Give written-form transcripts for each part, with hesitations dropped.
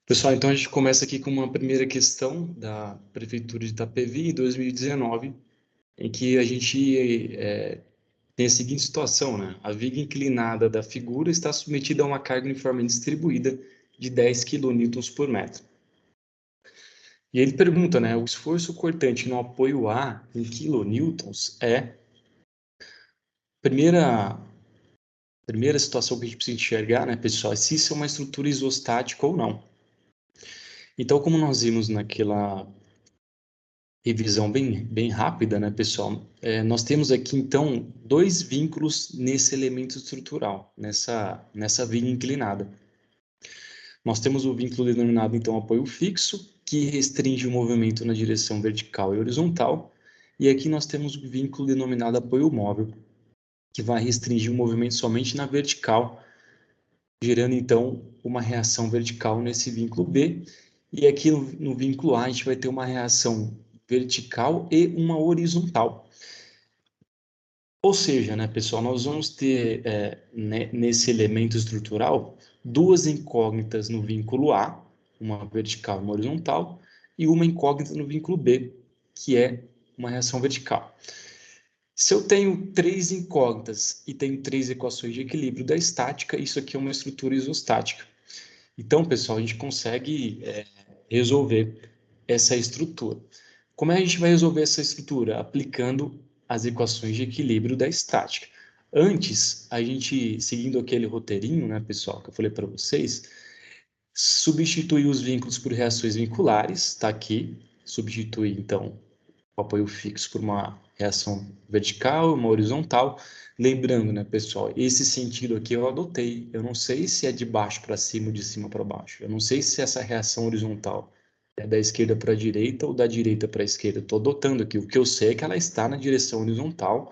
Pessoal, então a gente começa aqui com uma primeira questão da Prefeitura de Itapevi, 2019, em que a gente tem a seguinte situação, né? A viga inclinada da figura está submetida a uma carga uniformemente distribuída de 10 quilonewtons por metro. E ele pergunta, né? O esforço cortante no apoio A em quilonewtons é... Primeira situação que a gente precisa enxergar, né, pessoal, é se isso é uma estrutura isostática ou não. Então, como nós vimos naquela revisão bem rápida, né, pessoal? Nós temos aqui, então, dois vínculos nesse elemento estrutural, nessa viga inclinada. Nós temos o vínculo denominado, então, apoio fixo, que restringe o movimento na direção vertical e horizontal, e aqui nós temos o vínculo denominado apoio móvel, que vai restringir o movimento somente na vertical, gerando, então, uma reação vertical nesse vínculo B, e aqui no vínculo A a gente vai ter uma reação vertical e uma horizontal. Ou seja, né, pessoal, nós vamos ter nesse elemento estrutural duas incógnitas no vínculo A, uma vertical e uma horizontal, e uma incógnita no vínculo B, que é uma reação vertical. Se eu tenho três incógnitas e tenho três equações de equilíbrio da estática, isso aqui é uma estrutura isostática. Então, pessoal, a gente consegue resolver essa estrutura. Como é que a gente vai resolver essa estrutura? Aplicando as equações de equilíbrio da estática. Antes, a gente, seguindo aquele roteirinho, né, pessoal, que eu falei para vocês, substituir os vínculos por reações vinculares, está aqui. Substituir, então, o apoio fixo por uma reação vertical, uma horizontal. Lembrando, né, pessoal, esse sentido aqui eu adotei. Eu não sei se é de baixo para cima ou de cima para baixo. Eu não sei se essa reação horizontal é da esquerda para a direita ou da direita para a esquerda. Estou adotando aqui. O que eu sei é que ela está na direção horizontal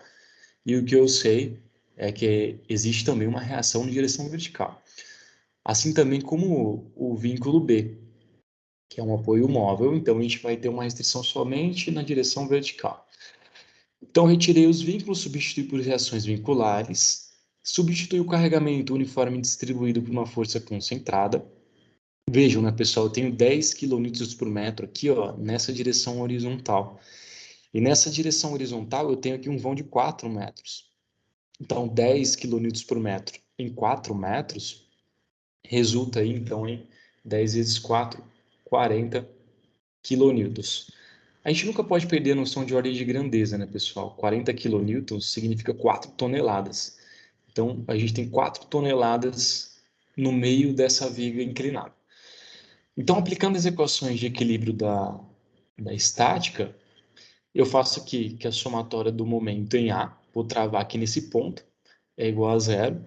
e o que eu sei é que existe também uma reação na direção vertical. Assim também como o vínculo B, que é um apoio móvel, então a gente vai ter uma restrição somente na direção vertical. Então, retirei os vínculos, substituí por reações vinculares, substituí o carregamento uniforme distribuído por uma força concentrada. Vejam, né, pessoal, eu tenho 10 quilonewtons por metro aqui, ó, nessa direção horizontal. E nessa direção horizontal eu tenho aqui um vão de 4 metros. Então, 10 quilonewtons por metro em 4 metros resulta aí, então, em 10 vezes 4, 40 quilonewtons. A gente nunca pode perder a noção de ordem de grandeza, né, pessoal? 40 quilonewtons significa 4 toneladas. Então, a gente tem 4 toneladas no meio dessa viga inclinada. Então, aplicando as equações de equilíbrio da estática, eu faço aqui que a somatória do momento em A, vou travar aqui nesse ponto, é igual a zero.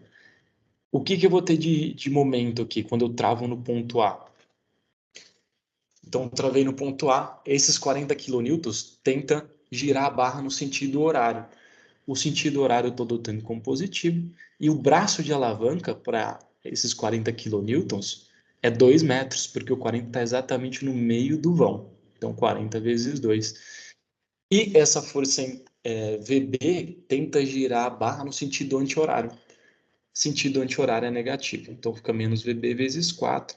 O que eu vou ter de momento aqui quando eu travo no ponto A? Então, travei no ponto A, esses 40 quilonewtons tenta girar a barra no sentido horário. O sentido horário eu estou adotando como positivo, e o braço de alavanca para esses 40 quilonewtons é 2 metros, porque o 40 está exatamente no meio do vão. Então, 40 vezes 2. E essa força VB tenta girar a barra no sentido anti-horário. Sentido anti-horário é negativo, então fica menos VB vezes 4.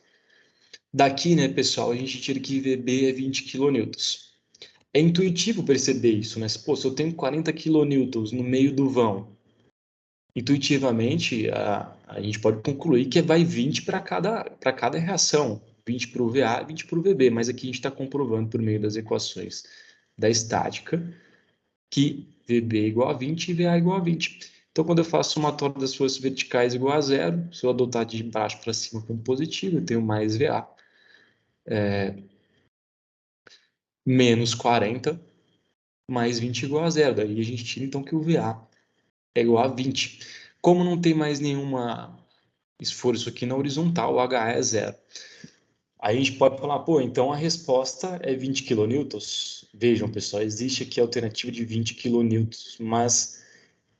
Daqui, né, pessoal, a gente tira que VB é 20 quilonewtons. É intuitivo perceber isso, né? Pô, se eu tenho 40 quilonewtons no meio do vão, intuitivamente a gente pode concluir que vai 20 para cada reação. 20 para o VA e 20 para o VB, mas aqui a gente está comprovando por meio das equações da estática que VB é igual a 20 e VA é igual a 20. Então, quando eu faço somatório das forças verticais igual a zero, se eu adotar de baixo para cima como positivo, eu tenho mais VA menos 40 mais 20 igual a zero. Daí a gente tira então que o VA é igual a 20. Como não tem mais nenhuma esforço aqui na horizontal, o HA é zero. Aí a gente pode falar, pô, então a resposta é 20 quilonewtons. Vejam, pessoal, existe aqui a alternativa de 20 quilonewtons, mas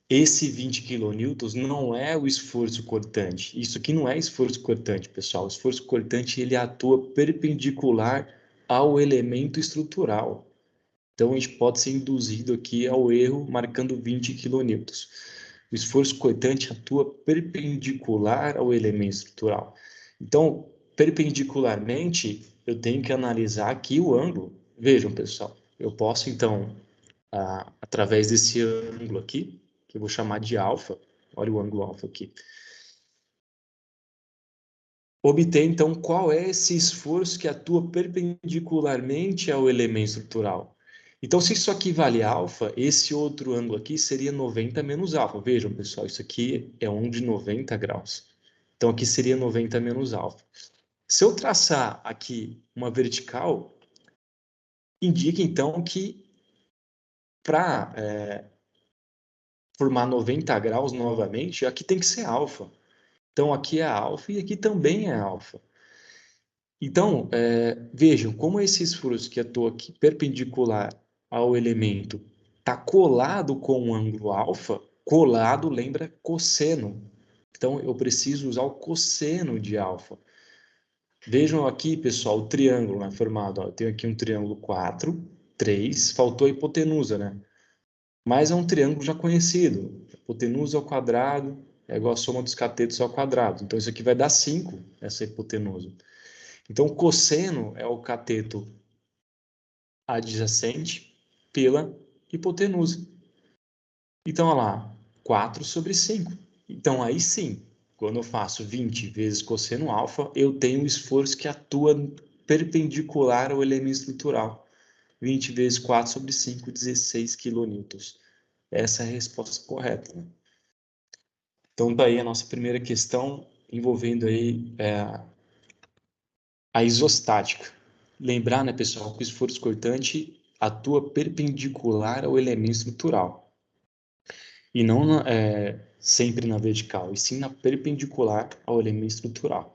esse 20 quilonewtons não é o esforço cortante. Isso aqui não é esforço cortante, pessoal. O esforço cortante ele atua perpendicular ao elemento estrutural. Então, a gente pode ser induzido aqui ao erro marcando 20 quilonewtons. O esforço cortante atua perpendicular ao elemento estrutural. Então, perpendicularmente, eu tenho que analisar aqui o ângulo. Vejam, pessoal, eu posso, então, através desse ângulo aqui, que eu vou chamar de alfa, olha o ângulo alfa aqui, obter, então, qual é esse esforço que atua perpendicularmente ao elemento estrutural. Então, se isso aqui vale alfa, esse outro ângulo aqui seria 90 menos alfa. Vejam, pessoal, isso aqui é um de 90 graus. Então, aqui seria 90 menos alfa. Se eu traçar aqui uma vertical, indica, então, que para formar 90 graus novamente, aqui tem que ser alfa. Então, aqui é alfa e aqui também é alfa. Então, vejam como esse esforço que atua aqui perpendicular ao elemento está colado com um ângulo alfa, colado lembra cosseno. Então, eu preciso usar o cosseno de alfa. Vejam aqui, pessoal, o triângulo, né, formado. Ó, eu tenho aqui um triângulo 4, 3, faltou a hipotenusa, né? Mas é um triângulo já conhecido. A hipotenusa ao quadrado é igual a soma dos catetos ao quadrado. Então, isso aqui vai dar 5, essa hipotenusa. Então, o cosseno é o cateto adjacente pela hipotenusa. Então, olha lá, 4 sobre 5. Então, aí sim, quando eu faço 20 vezes cosseno alfa, eu tenho um esforço que atua perpendicular ao elemento estrutural. 20 vezes 4 sobre 5, 16 quilonewtons. Essa é a resposta correta, né? Então, daí a nossa primeira questão envolvendo aí a isostática. Lembrar, né, pessoal, que o esforço cortante atua perpendicular ao elemento estrutural. E não sempre na vertical, e sim na perpendicular ao elemento estrutural.